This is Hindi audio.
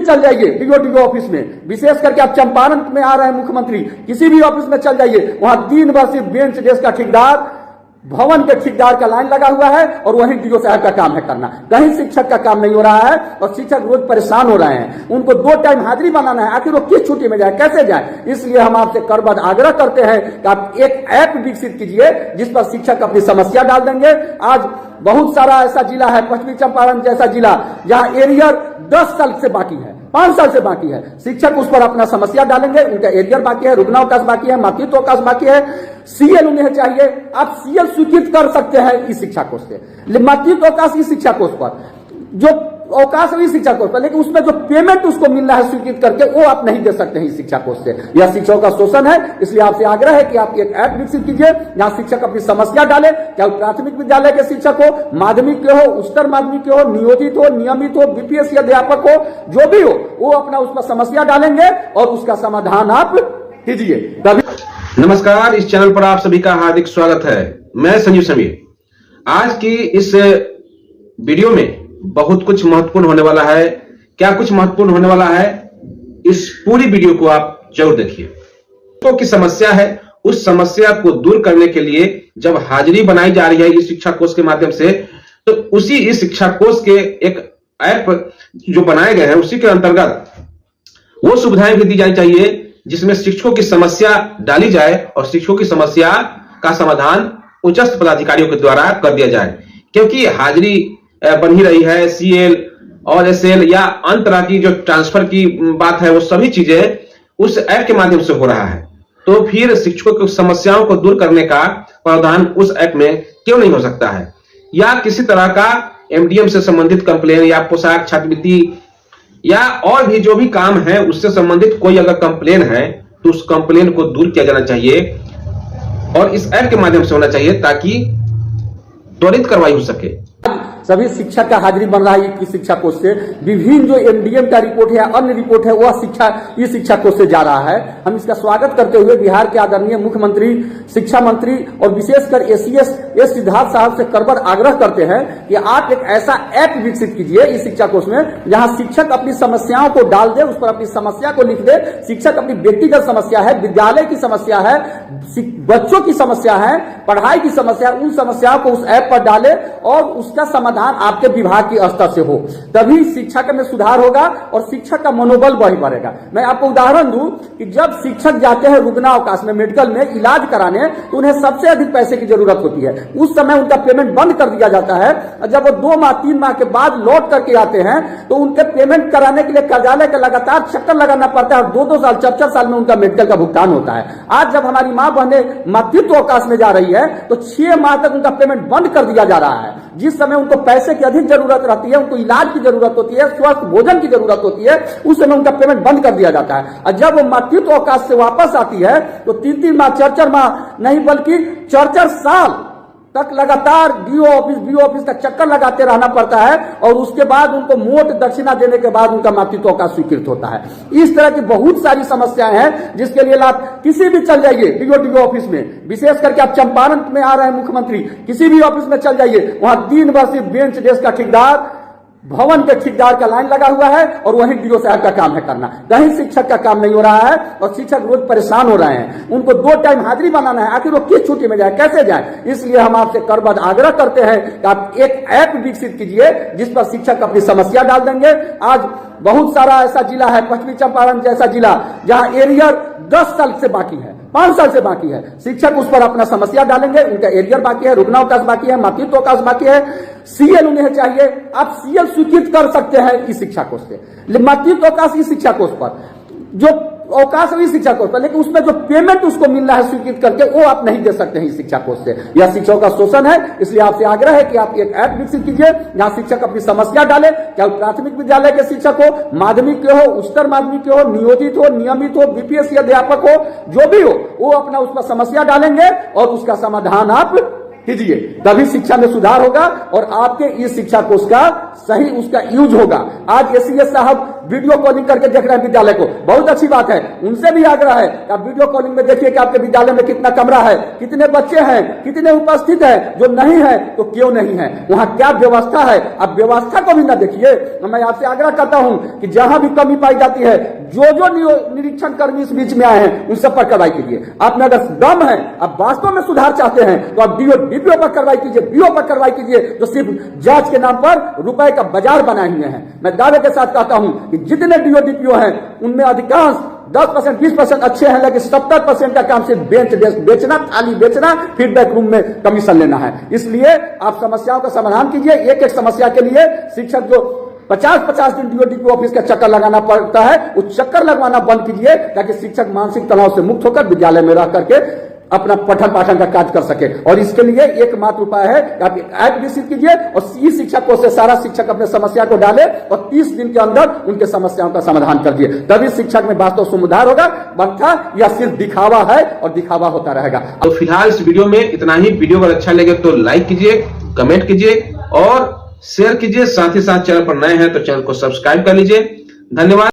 चल जाइए डीओ ऑफिस में, विशेष करके आप चंपारण में आ रहे हैं मुख्यमंत्री, किसी भी ऑफिस में चल जाइए, वहां दिन भर सिर्फ बेंच डेस्क का ठेकेदार, भवन के ठेकेदार का लाइन लगा हुआ है और वहीं डीओ साहब का काम है करना। कहीं शिक्षक का काम नहीं हो रहा है और शिक्षक रोज परेशान हो रहे हैं। उनको 2 टाइम हाजिरी बनाना है, आखिर वो किस छुट्टी में जाए, कैसे जाए। इसलिए हम आपसे करबद्ध आग्रह करते हैं कि आप एक ऐप विकसित कीजिए जिस पर शिक्षक अपनी समस्या डाल देंगे। आज बहुत सारा ऐसा जिला है, पश्चिमी चंपारण जैसा जिला, जहां एरियर 10 साल से बाकी है, 5 साल से बाकी है। शिक्षक उस पर अपना समस्या डालेंगे, उनका एरियर बाकी है, रुग्ण अवकाश बाकी है, मातृत्व अवकाश बाकी है, सीएल उन्हें चाहिए। आप सीएल स्वीकृत कर सकते हैं इस शिक्षा कोष से, मातृत्व अवकाश इस शिक्षा कोष पर, जो अवकाश इस शिक्षा कोष पर, लेकिन उसमें जो पेमेंट उसको मिल रहा है स्वीकृत करके, वो आप नहीं दे सकते हैं इस शिक्षा कोष से। यह शिक्षकों का शोषण है। इसलिए आपसे आग्रह है कि आप एक ऐप विकसित कीजिए जहां शिक्षक अपनी समस्या डाले, चाहे प्राथमिक विद्यालय के शिक्षक हो, माध्यमिक के हो, उच्चतर माध्यमिक के हो, नियोजित हो, नियमित हो, बीपीएससी अध्यापक हो, जो भी हो, वो अपना उस पर समस्या डालेंगे और उसका समाधान आप कीजिए। नमस्कार, इस चैनल पर आप सभी का हार्दिक स्वागत है। मैं संजीव समीर। आज की इस वीडियो में बहुत कुछ महत्वपूर्ण होने वाला है। क्या कुछ महत्वपूर्ण होने वाला है, इस पूरी वीडियो को आप जरूर देखिए। तो की समस्या है, उस समस्या को दूर करने के लिए जब हाजिरी बनाई जा रही है इस शिक्षा कोष के माध्यम से, तो उसी इस शिक्षा कोष के एक ऐप जो बनाए गए हैं उसी के अंतर्गत वो सुविधाएं भी दी जानी चाहिए जिसमें शिक्षकों की समस्या डाली जाए और शिक्षकों की समस्या का समाधान उच्चस्थ पदाधिकारियों के द्वारा कर दिया जाए। क्योंकि हाजिरी बन ही रही है, सीएल और एसएल या अन्य तरह की जो ट्रांसफर की बात है, वो सभी चीजें उस ऐप के माध्यम से हो रहा है। तो फिर शिक्षकों की समस्याओं को दूर करने का प्रावधान उस ऐप में क्यों नहीं हो सकता है? या किसी तरह का एमडीएम से संबंधित कंप्लेन या पोशाक छात्रवृत्ति या और भी जो भी काम है उससे संबंधित कोई अगर कंप्लेन है तो उस कंप्लेन को दूर किया जाना चाहिए और इस ऐप के माध्यम से होना चाहिए ताकि त्वरित कार्रवाई हो सके। सभी शिक्षक का हाजिरी बन रहा है इस शिक्षा कोष से। विभिन्न जो एमडीएम का रिपोर्ट है, अन्य रिपोर्ट है, वह इस शिक्षा कोष से जा रहा है। हम इसका स्वागत करते हुए बिहार के आदरणीय मुख्यमंत्री, शिक्षा मंत्री और विशेषकर एसीएस एस सिद्धार्थ साहब से करबद्ध आग्रह करते हैं कि आप एक ऐसा ऐप विकसित कीजिए इस शिक्षा कोष में जहां शिक्षक अपनी समस्याओं को डाल दे, उस पर अपनी समस्या को लिख दे। शिक्षक अपनी व्यक्तिगत समस्या है, विद्यालय की समस्या है, बच्चों की समस्या है, पढ़ाई की समस्या, उन समस्याओं को उस ऐप पर डाले और उसका समाधान आपके विभाग की स्तर से हो। तभी शिक्षक में सुधार होगा और शिक्षक का मनोबल बढ़ेगा। मैं आपको उदाहरण दूं कि जब शिक्षक जाते हैं रुग्णावकाश में, मेडिकल में इलाज कराने, तो उन्हें सबसे अधिक पैसे की जरूरत होती है। उस समय उनका पेमेंट बंद कर दिया जाता है और जब वो 2 माह 3 माह के बाद लौट करके आते हैं तो उनके पेमेंट कराने के लिए कार्यालय का लगातार चक्कर लगाना पड़ता है और 2-2 साल 4-4 साल में उनका मेडिकल का भुगतान होता है। आज जब हमारी मां बहने मातृत्व अवकाश में जा रही है तो 6 माह तक उनका पेमेंट बंद कर दिया जा रहा है। जिस समय उनको पैसे की अधिक जरूरत रहती है, उनको इलाज की जरूरत होती है, स्वस्थ भोजन की जरूरत होती है, उस समय उनका पेमेंट बंद कर दिया जाता है। और जब वो मातृत्व अवकाश से वापस आती है तो 3-3 माह 4-4 माह नहीं बल्कि 4-4 साल तक लगातार बीओ ऑफिस का चक्कर लगाते रहना पड़ता है और उसके बाद उनको मोट दक्षिणा देने के बाद उनका मातृत्व अवकाश स्वीकृत होता है। इस तरह की बहुत सारी समस्याएं हैं जिसके लिए आप किसी भी चल जाइए डीओ ऑफिस में, विशेष करके आप चंपारण में आ रहे हैं मुख्यमंत्री, किसी भी ऑफिस में चल जाइए, वहां दिन भर सिर्फ बेंच डेस्क का ठेकेदार, भवन के ठेकेदार का लाइन लगा हुआ है और वहीं डीओ साहब का काम है करना। कहीं शिक्षक का काम नहीं हो रहा है और शिक्षक रोज परेशान हो रहे हैं। उनको 2 टाइम हाजिरी बनाना है, आखिर वो किस छुट्टी में जाए, कैसे जाए। इसलिए हम आपसे करबद्ध आग्रह करते हैं कि आप एक ऐप विकसित कीजिए जिस पर शिक्षक अपनी समस्या डाल देंगे। आज बहुत सारा ऐसा जिला है, पश्चिमी चंपारण जैसा जिला, जहां एरियर 10 साल से बाकी है, 5 साल से बाकी है। शिक्षक उस पर अपना समस्या डालेंगे, उनका एरियर बाकी है, रुग्ण अवकाश बाकी है, मातृत्व अवकाश बाकी है, सीएल उन्हें चाहिए। आप सीएल स्वीकृत कर सकते हैं इस शिक्षा कोष से, मातृत्व अवकाश इस शिक्षा कोष पर, जो अवकाश इस शिक्षा कोष पर, लेकिन उसमें जो पेमेंट उसको मिल रहा है स्वीकृत करके, वो आप नहीं दे सकते हैं इस शिक्षा कोष से। यह शिक्षकों का शोषण है। इसलिए आपसे आग्रह है कि आप एक ऐप विकसित कीजिए जहां शिक्षक अपनी समस्या डाले, चाहे प्राथमिक विद्यालय के शिक्षक हो, माध्यमिक के हो, उच्चतर माध्यमिक के हो, नियोजित हो, नियमित हो, बीपीएससी अध्यापक हो, जो भी हो, वो अपना उस पर समस्या डालेंगे और उसका समाधान आप कीजिए। तभी शिक्षा में सुधार होगा और आपके इस शिक्षा कोष का सही उसका यूज होगा। आज एसीएस साहब वीडियो कॉलिंग करके देख रहे हैं विद्यालय को, बहुत अच्छी बात है। उनसे भी आग्रह है कि आप वीडियो कॉलिंग में देखिए कि आपके विद्यालय में कितना कमरा है, कितने बच्चे हैं, कितने उपस्थित है, जो नहीं है तो क्यों नहीं है, वहां क्या व्यवस्था है, आप व्यवस्था को भी ना देखिए। मैं आपसे आग्रह करता हूं कि जहां भी कमी पाई जाती है, जो निरीक्षण कर्मी इस बीच में आए हैं उन सब पर कार्रवाई कीजिए। आप में अगर दम है, आप वास्तव में सुधार चाहते हैं तो आप डीपीओ पर कार्रवाई कीजिए, बीओ पर कार्रवाई कीजिए, जो सिर्फ जांच के नाम पर रुपए का बाजार बनाए हुए हैं। मैं दावे के साथ कहता हूं कि जितने डीपीओ हैं उनमें अधिकांश 10% 20% अच्छे हैं, लेकिन 70% का काम सिर्फ बेचना, थाली बेचना, फीडबैक रूम में कमीशन लेना है। इसलिए आप समस्याओं का समाधान कीजिए। एक एक समस्या के लिए शिक्षक जो 50-50 दिन डीओ ऑफिस का चक्कर लगाना पड़ता है, उस चक्कर लगवाना बंद कीजिए, ताकि शिक्षक मानसिक तनाव से मुक्त होकर विद्यालय में रह करके अपना पठन पाठन का कार्य कर सके। और इसके लिए एकमात्र उपाय है कि आप ऐप विकसित कीजिए और ई शिक्षा कोष से सारा शिक्षक अपने समस्या को डाले और 30 दिन के अंदर उनके समस्याओं का समाधान कर दिए, तभी शिक्षक में वास्तव सुधार होगा। बनता या सिर्फ दिखावा है और दिखावा होता रहेगा। तो फिलहाल इस वीडियो में इतना ही। वीडियो अगर अच्छा लगे तो लाइक कीजिए, कमेंट कीजिए और शेयर कीजिए। साथ ही साथ चैनल पर नए हैं तो चैनल को सब्सक्राइब कर लीजिए। धन्यवाद।